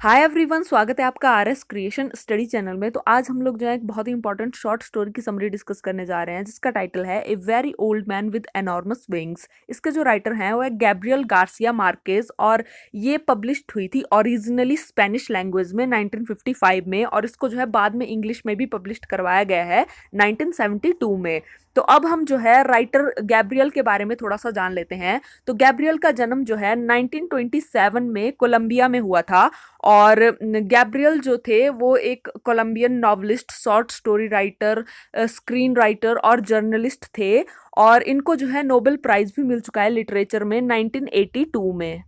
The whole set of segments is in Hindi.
हाय एवरीवन, स्वागत है आपका आरएस क्रिएशन स्टडी चैनल में। तो आज हम लोग जो है एक बहुत ही इंपॉर्टेंट शॉर्ट स्टोरी की समरी डिस्कस करने जा रहे हैं, जिसका टाइटल है a very old man with enormous wings. इसके जो राइटर हैं वो है गैब्रियल गार्सिया मार्केज, और ये पब्लिश्ड हुई थी ओरिजिनली स्पेनिश लैंग्वेज में 1955 में, और इसको जो है बाद में इंग्लिश में भी पब्लिश्ड करवाया गया है 1972 में। तो अब हम जो है राइटर गैब्रियल के बारे में थोड़ा सा जान लेते हैं। तो गैब्रियल का जन्म जो है 1927 में कोलंबिया में हुआ था। और गैब्रियल जो थे वो एक Colombian novelist, short story writer, screenwriter और जर्नलिस्ट थे। और इनको जो है नोबेल प्राइज भी मिल चुका है लिटरेचर में 1982 में।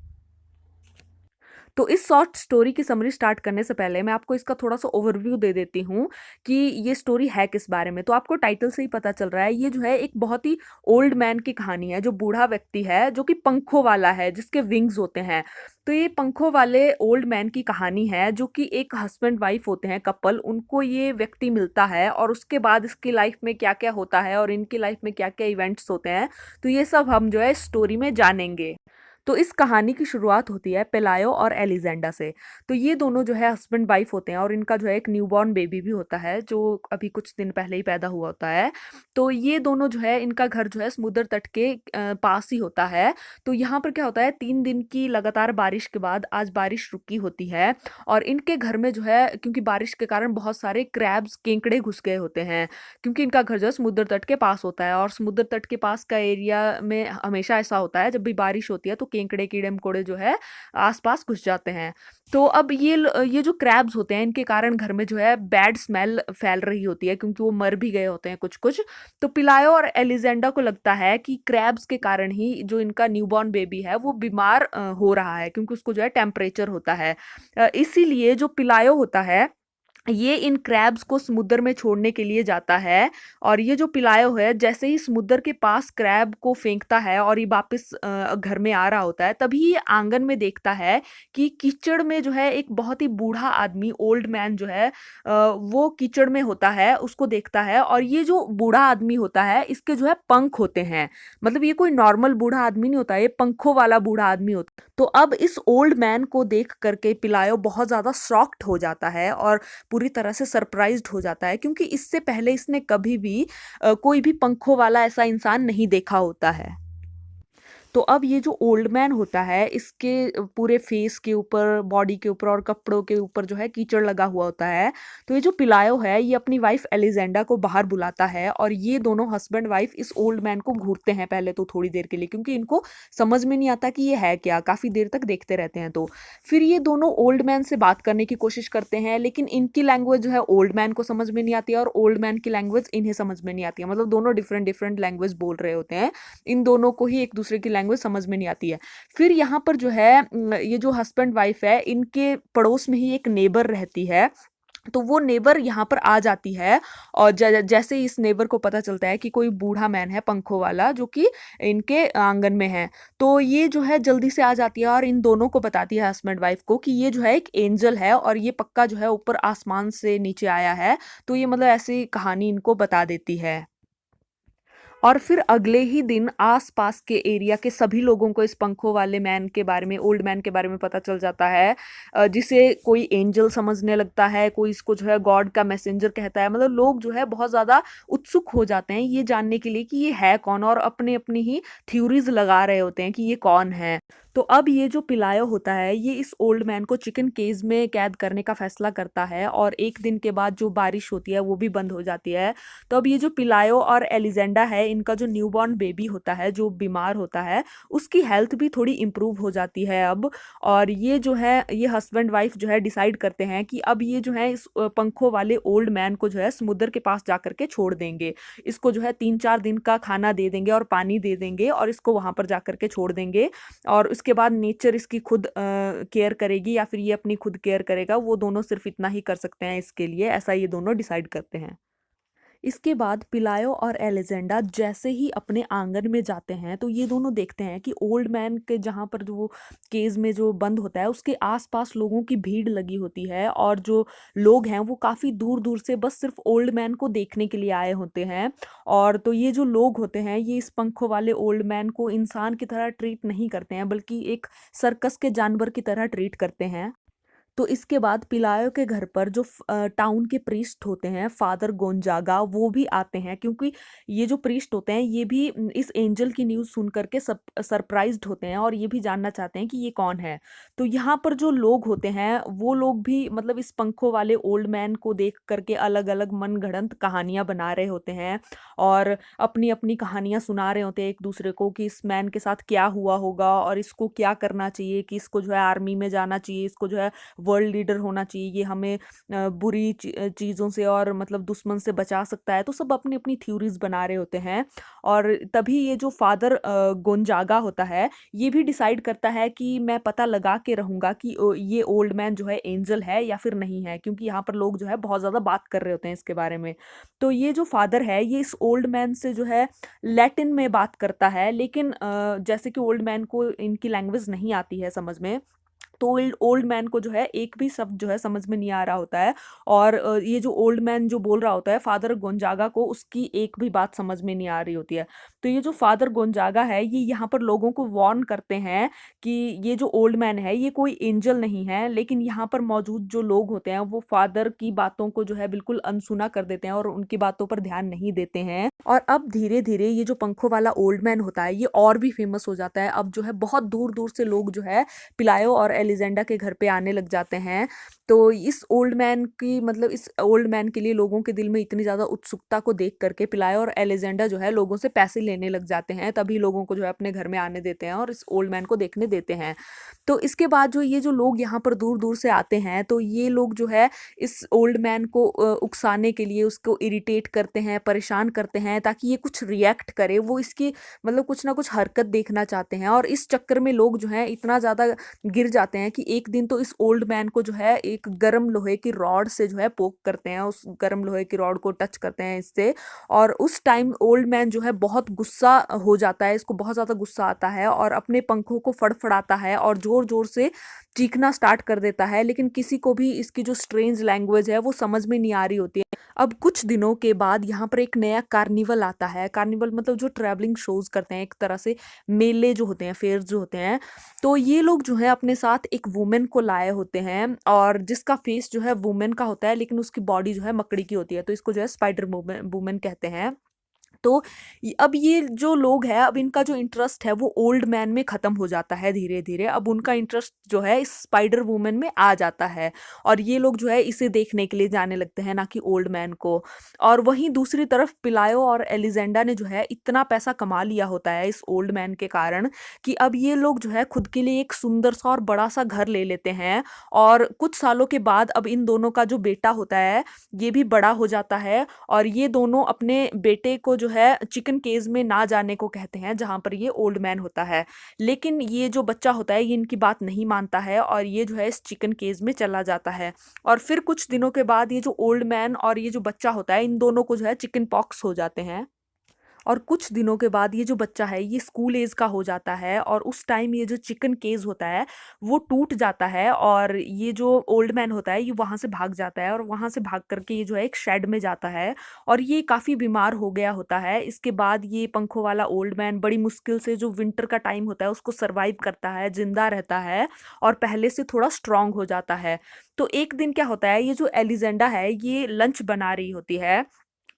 तो इस शॉर्ट स्टोरी की समरी स्टार्ट करने से पहले मैं आपको इसका थोड़ा सा ओवरव्यू दे देती हूँ कि ये स्टोरी है किस बारे में। तो आपको टाइटल से ही पता चल रहा है, ये जो है एक बहुत ही ओल्ड मैन की कहानी है, जो बूढ़ा व्यक्ति है, जो कि पंखों वाला है, जिसके विंग्स होते हैं। तो ये पंखों वाले ओल्ड मैन की कहानी है, जो कि एक हस्बैंड वाइफ होते हैं, कपल, उनको ये व्यक्ति मिलता है और उसके बाद इसकी लाइफ में क्या क्या होता है और इनकी लाइफ में क्या क्या इवेंट्स होते हैं, तो ये सब हम जो है स्टोरी में जानेंगे। तो इस कहानी की शुरुआत होती है पेलायो और एलिजेंडा से। तो ये दोनों जो है हस्बैंड वाइफ होते हैं, और इनका जो है एक न्यूबॉर्न बेबी भी होता है, जो अभी कुछ दिन पहले ही पैदा हुआ होता है। तो ये दोनों जो है, इनका घर जो है समुद्र तट के पास ही होता है। तो यहाँ पर क्या होता है, 3 दिन की लगातार बारिश के बाद आज बारिश रुकी होती है, और इनके घर में जो है, क्योंकि बारिश के कारण बहुत सारे क्रैब्स, केंकड़े घुस गए होते हैं, क्योंकि इनका घर जो है समुद्र तट के पास होता है। और समुद्र तट के पास का एरिया में हमेशा ऐसा होता है, जब भी बारिश होती है तो केंकड़े, कीड़े मकोड़े जो है आसपास घुस जाते हैं। तो अब ये जो क्रैब्स होते हैं, इनके कारण घर में जो है बैड स्मेल फैल रही होती है, क्योंकि वो मर भी गए होते हैं कुछ कुछ। तो पिलायो और एलिजेंडा को लगता है कि क्रैब्स के कारण ही जो इनका न्यूबॉर्न बेबी है वो बीमार हो रहा है, क्योंकि उसको जो है टेम्परेचर होता है। इसीलिए जो पिलायो होता है, ये इन क्रैब्स को समुद्र में छोड़ने के लिए जाता है। और ये जो पिलायो है, जैसे ही समुद्र के पास क्रैब को फेंकता है और ये वापस घर में आ रहा होता है, तभी ये आंगन में देखता है कि कीचड़ में जो है एक बहुत ही बूढ़ा आदमी, ओल्ड मैन जो है, वो कीचड़ में होता है, उसको देखता है। और ये जो बूढ़ा आदमी होता है, इसके जो है पंख होते हैं, मतलब ये कोई नॉर्मल बूढ़ा आदमी नहीं होता, ये पंखों वाला बूढ़ा आदमी होता है। तो अब इस ओल्ड मैन को देख करके पिलायो बहुत ज्यादा शॉक्ड हो जाता है और पूरी तरह से सरप्राइज्ड हो जाता है, क्योंकि इससे पहले इसने कभी भी कोई भी पंखों वाला ऐसा इंसान नहीं देखा होता है। तो अब ये जो ओल्ड मैन होता है, इसके पूरे फेस के ऊपर, बॉडी के ऊपर और कपड़ों के ऊपर जो है कीचड़ लगा हुआ होता है। तो ये जो पिलायो है, ये अपनी वाइफ एलिजेंडा को बाहर बुलाता है, और ये दोनों हस्बैंड वाइफ इस ओल्ड मैन को घूरते हैं पहले तो थोड़ी देर के लिए, क्योंकि इनको समझ में नहीं आता कि ये है क्या, काफी देर तक देखते रहते हैं। तो फिर ये दोनों ओल्ड मैन से बात करने की कोशिश करते हैं, लेकिन इनकी लैंग्वेज जो है ओल्ड मैन को समझ में नहीं आती है, और ओल्ड मैन की लैंग्वेज इन्हें समझ में नहीं आती है, मतलब दोनों डिफरेंट डिफरेंट लैंग्वेज बोल रहे होते हैं। इन दोनों को ही एक दूसरे की लैंग्वेज समझ में नहीं आती है। फिर यहाँ पर जो है ये जो हस्बैंड वाइफ है, इनके पड़ोस में ही एक नेबर रहती है। तो वो नेबर यहाँ पर आ जाती है, और जैसे ही इस नेबर को पता चलता है कि कोई बूढ़ा मैन है पंखों वाला, जो कि इनके आंगन में है, तो ये जो है जल्दी से आ जाती है और इन दोनों को बताती है, हस्बैंड वाइफ को, कि ये जो है एक एंजल है और ये पक्का जो है ऊपर आसमान से नीचे आया है। तो ये मतलब ऐसी कहानी इनको बता देती है। और फिर अगले ही दिन आस-पास के एरिया के सभी लोगों को इस पंखों वाले मैन के बारे में, ओल्ड मैन के बारे में पता चल जाता है, जिसे कोई एंजल समझने लगता है, कोई इसको जो है गॉड का मैसेंजर कहता है। मतलब लोग जो है बहुत ज़्यादा उत्सुक हो जाते हैं ये जानने के लिए कि ये है कौन, और अपनी-अपनी ही थ्योरीज लगा रहे होते हैं कि ये कौन है। तो अब ये जो पिलायो होता है, ये इस ओल्ड मैन को चिकन केज में कैद करने का फैसला करता है, और एक दिन के बाद जो बारिश होती है वो भी बंद हो जाती है। तो अब ये जो पिलायो और एलिजेंडा है, इनका जो न्यूबॉर्न बेबी होता है, जो बीमार होता है, उसकी हेल्थ भी थोड़ी इम्प्रूव हो जाती है अब। और ये जो है, ये हस्बैंड वाइफ जो है डिसाइड करते हैं कि अब ये जो है इस पंखों वाले ओल्ड मैन को जो है समुद्र के पास जा करके छोड़ देंगे। इसको जो है 3-4 दिन का खाना दे देंगे और पानी दे देंगे, और इसको वहां पर जा करके छोड़ देंगे। और उसके बाद नेचर इसकी खुद केयर करेगी, या फिर ये अपनी खुद केयर करेगा, वो दोनों सिर्फ इतना ही कर सकते हैं इसके लिए, ऐसा ये दोनों डिसाइड करते हैं। इसके बाद पिलायो और एलिजेंडा जैसे ही अपने आंगन में जाते हैं, तो ये दोनों देखते हैं कि ओल्ड मैन के जहाँ पर जो वो केज में जो बंद होता है, उसके आसपास लोगों की भीड़ लगी होती है, और जो लोग हैं वो काफ़ी दूर दूर से बस सिर्फ ओल्ड मैन को देखने के लिए आए होते हैं। और तो ये जो लोग होते हैं, ये इस पंखों वाले ओल्ड मैन को इंसान की तरह ट्रीट नहीं करते हैं, बल्कि एक सर्कस के जानवर की तरह ट्रीट करते हैं। तो इसके बाद पिलायो के घर पर जो टाउन के प्रीस्ट होते हैं फादर गोंजागा वो भी आते हैं, क्योंकि ये जो प्रीस्ट होते हैं ये भी इस एंजल की न्यूज़ सुन करके सब सरप्राइज्ड होते हैं और ये भी जानना चाहते हैं कि ये कौन है। तो यहाँ पर जो लोग होते हैं वो लोग भी मतलब इस पंखों वाले ओल्ड मैन को देख करके अलग अलग मनगढ़ंत कहानियां बना रहे होते हैं और अपनी अपनी कहानियां सुना रहे होते हैं एक दूसरे को कि इस मैन के साथ क्या हुआ होगा और इसको क्या करना चाहिए, कि इसको जो है आर्मी में जाना चाहिए, इसको जो है वर्ल्ड लीडर होना चाहिए, ये हमें बुरी चीज़ों से और मतलब दुश्मन से बचा सकता है। तो सब अपनी अपनी थ्योरीज बना रहे होते हैं और तभी ये जो फादर गोंजागा होता है ये भी डिसाइड करता है कि मैं पता लगा के रहूंगा कि ये ओल्ड मैन जो है एंजल है या फिर नहीं है, क्योंकि यहाँ पर लोग जो है बहुत ज़्यादा बात कर रहे होते हैं इसके बारे में। तो ये जो फादर है ये इस ओल्ड मैन से जो है लैटिन में बात करता है, लेकिन जैसे कि ओल्ड मैन को इनकी लैंग्वेज नहीं आती है समझ में, तो ओल्ड ओल्ड मैन को जो है एक भी शब्द जो है समझ में नहीं आ रहा होता है और ये जो ओल्ड मैन जो बोल रहा होता है फादर गोंजागा को उसकी एक भी बात समझ में नहीं आ रही होती है। तो ये जो फादर गोंजागा है ये यहाँ पर लोगों को वार्न करते हैं कि ये जो ओल्ड मैन है ये कोई एंजल नहीं है, लेकिन यहाँ पर मौजूद जो लोग होते हैं वो फादर की बातों को जो है बिल्कुल अनसुना कर देते हैं और उनकी बातों पर ध्यान नहीं देते हैं। और अब धीरे धीरे ये जो पंखों वाला ओल्ड मैन होता है ये और भी फेमस हो जाता है। अब जो है बहुत दूर दूर से लोग जो है पिलायो और एलिजेंडा के घर पे आने लग जाते हैं। तो इस ओल्ड मैन की मतलब इस ओल्ड मैन के लिए लोगों के दिल में इतनी ज़्यादा उत्सुकता को देख करके पिलायो और एलिजेंडा जो है लोगों से पैसे लेने लग जाते हैं, तभी लोगों को जो है अपने घर में आने देते हैं और इस ओल्ड मैन को देखने देते हैं। तो इसके बाद जो ये जो लोग यहाँ पर दूर दूर से आते हैं तो ये लोग जो है इस ओल्ड मैन को उकसाने के लिए उसको इरिटेट करते हैं, परेशान करते हैं ताकि ये कुछ रिएक्ट करे, वो इसकी मतलब कुछ ना कुछ हरकत देखना चाहते हैं। और इस चक्कर में लोग जो है इतना ज़्यादा गिर जाते हैं कि एक दिन तो इस ओल्ड मैन को जो है एक गर्म लोहे की रॉड से जो है पोक करते हैं, उस गर्म लोहे की रॉड को टच करते हैं इससे। और उस टाइम ओल्ड मैन जो है बहुत गुस्सा हो जाता है, इसको बहुत ज़्यादा गुस्सा आता है और अपने पंखों को फड़फड़ाता है और ज़ोर ज़ोर से चीखना स्टार्ट कर देता है, लेकिन किसी को भी इसकी जो स्ट्रेंज लैंग्वेज है वो समझ में नहीं आ रही होती है। अब कुछ दिनों के बाद यहाँ पर एक नया कार्निवल आता है। कार्निवल मतलब जो ट्रैवलिंग शोज करते हैं, एक तरह से मेले जो होते हैं, फेयर जो होते हैं। तो ये लोग जो है अपने साथ एक वुमेन को लाए होते हैं और जिसका फेस जो है वुमेन का होता है लेकिन उसकी बॉडी जो है मकड़ी की होती है, तो इसको जो है स्पाइडर वुमेन कहते हैं। तो अब ये जो लोग हैं अब इनका जो इंटरेस्ट है वो ओल्ड मैन में खत्म हो जाता है धीरे धीरे। अब उनका इंटरेस्ट जो है इस स्पाइडर वुमन में आ जाता है और ये लोग जो है इसे देखने के लिए जाने लगते हैं, ना कि ओल्ड मैन को। और वहीं दूसरी तरफ पिलायो और एलिजेंडा ने जो है इतना पैसा कमा लिया होता है इस ओल्ड मैन के कारण कि अब ये लोग जो है खुद के लिए एक सुंदर सा और बड़ा सा घर ले लेते हैं। और कुछ सालों के बाद अब इन दोनों का जो बेटा होता है ये भी बड़ा हो जाता है और ये दोनों अपने बेटे को जो है चिकन केज में ना जाने को कहते हैं जहां पर ये ओल्ड मैन होता है। लेकिन ये जो बच्चा होता है ये इनकी बात नहीं मानता है और ये जो है इस चिकन केज में चला जाता है। और फिर कुछ दिनों के बाद ये जो ओल्ड मैन और ये जो बच्चा होता है इन दोनों को जो है चिकन पॉक्स हो जाते हैं। और कुछ दिनों के बाद ये जो बच्चा है ये स्कूल एज का हो जाता है और उस टाइम ये जो चिकन केज होता है वो टूट जाता है और ये जो ओल्ड मैन होता है ये वहाँ से भाग जाता है और वहाँ से भाग करके ये जो है एक शेड में जाता है और ये काफ़ी बीमार हो गया होता है। इसके बाद ये पंखों वाला ओल्ड मैन बड़ी मुश्किल से जो विंटर का टाइम होता है उसको सरवाइव करता है, जिंदा रहता है और पहले से थोड़ा स्ट्रांग हो जाता है। तो एक दिन क्या होता है, ये जो एलिजेंडा है ये लंच बना रही होती है,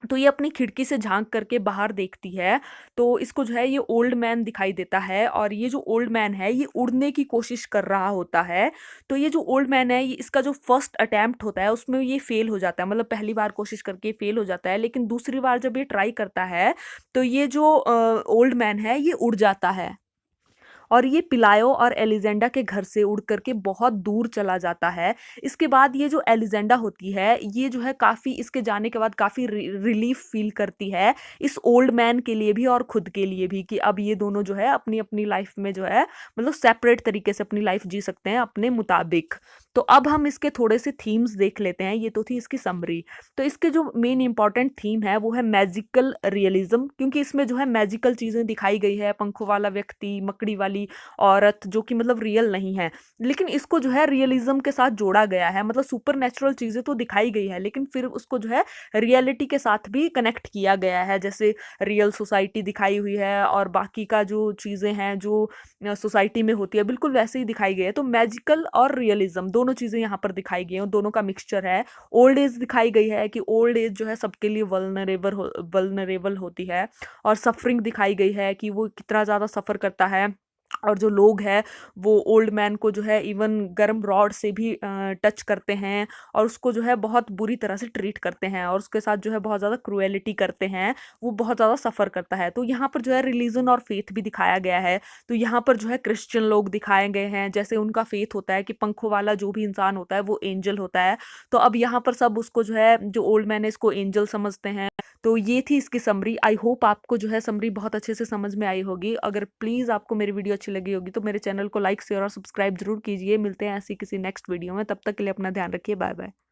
तो ये अपनी खिड़की से झांक करके बाहर देखती है। तो इसको जो है ये ओल्ड मैन दिखाई देता है और ये जो ओल्ड मैन है ये उड़ने की कोशिश कर रहा होता है। तो ये जो ओल्ड मैन है ये इसका जो फर्स्ट अटेम्प्ट होता है उसमें ये फेल हो जाता है, मतलब पहली बार कोशिश करके फेल हो जाता है, लेकिन दूसरी बार जब ये ट्राई करता है तो ये जो ओल्ड मैन है ये उड़ जाता है और ये पिलायो और एलिजेंडा के घर से उड़ करके बहुत दूर चला जाता है। इसके बाद ये जो एलिजेंडा होती है ये जो है काफ़ी इसके जाने के बाद काफ़ी रिलीफ फील करती है इस ओल्ड मैन के लिए भी और खुद के लिए भी, कि अब ये दोनों जो है अपनी अपनी लाइफ में जो है मतलब सेपरेट तरीके से अपनी लाइफ जी सकते हैं अपने मुताबिक। तो अब हम इसके थोड़े से थीम्स देख लेते हैं। ये तो थी इसकी समरी। तो इसके जो मेन इंपॉर्टेंट थीम है वो है मैजिकल रियलिज्म, क्योंकि इसमें जो है मैजिकल चीज़ें दिखाई गई है, पंखों वाला व्यक्ति, मकड़ी वाली औरत जो कि मतलब रियल नहीं है, लेकिन इसको जो है रियलिज्म के साथ जोड़ा गया है। मतलब सुपर नेचुरल चीज़ें तो दिखाई गई है लेकिन फिर उसको जो है रियलिटी के साथ भी कनेक्ट किया गया है, जैसे रियल सोसाइटी दिखाई हुई है और बाकी का जो चीज़ें हैं जो सोसाइटी में होती है बिल्कुल वैसे ही दिखाई गई है। तो मैजिकल और रियलिज्म दोनों दोनों चीज़ें यहाँ पर दिखाई गई हैं, दोनों का मिक्सचर है। ओल्ड एज दिखाई गई है कि ओल्ड एज जो है सबके लिए वल्नरेबल होती है, और सफरिंग दिखाई गई है कि वो कितना ज़्यादा सफ़र करता है, और जो लोग हैं वो ओल्ड मैन को जो है इवन गर्म रॉड से भी टच करते हैं, और उसको जो है बहुत बुरी तरह से ट्रीट करते हैं, और उसके साथ जो है बहुत ज़्यादा क्रुएलिटी करते हैं। वो बहुत ज़्यादा सफ़र करता है। तो यहाँ पर जो है रिलीजन और फेथ भी दिखाया गया है। तो यहाँ पर जो है क्रिश्चियन लोग दिखाए गए हैं, जैसे उनका फेथ होता है कि पंखों वाला जो भी इंसान होता है वो एंजल होता है। तो अब यहाँ पर सब उसको जो है, जो ओल्ड मैन है इसको एंजल समझते हैं। तो ये थी इसकी समरी। आई होप आपको जो है समरी बहुत अच्छे से समझ में आई होगी। अगर प्लीज़ आपको मेरी वीडियो अच्छी लगी होगी तो मेरे चैनल को लाइक शेयर और सब्सक्राइब जरूर कीजिए। मिलते हैं ऐसी किसी नेक्स्ट वीडियो में, तब तक के लिए अपना ध्यान रखिए। Bye bye.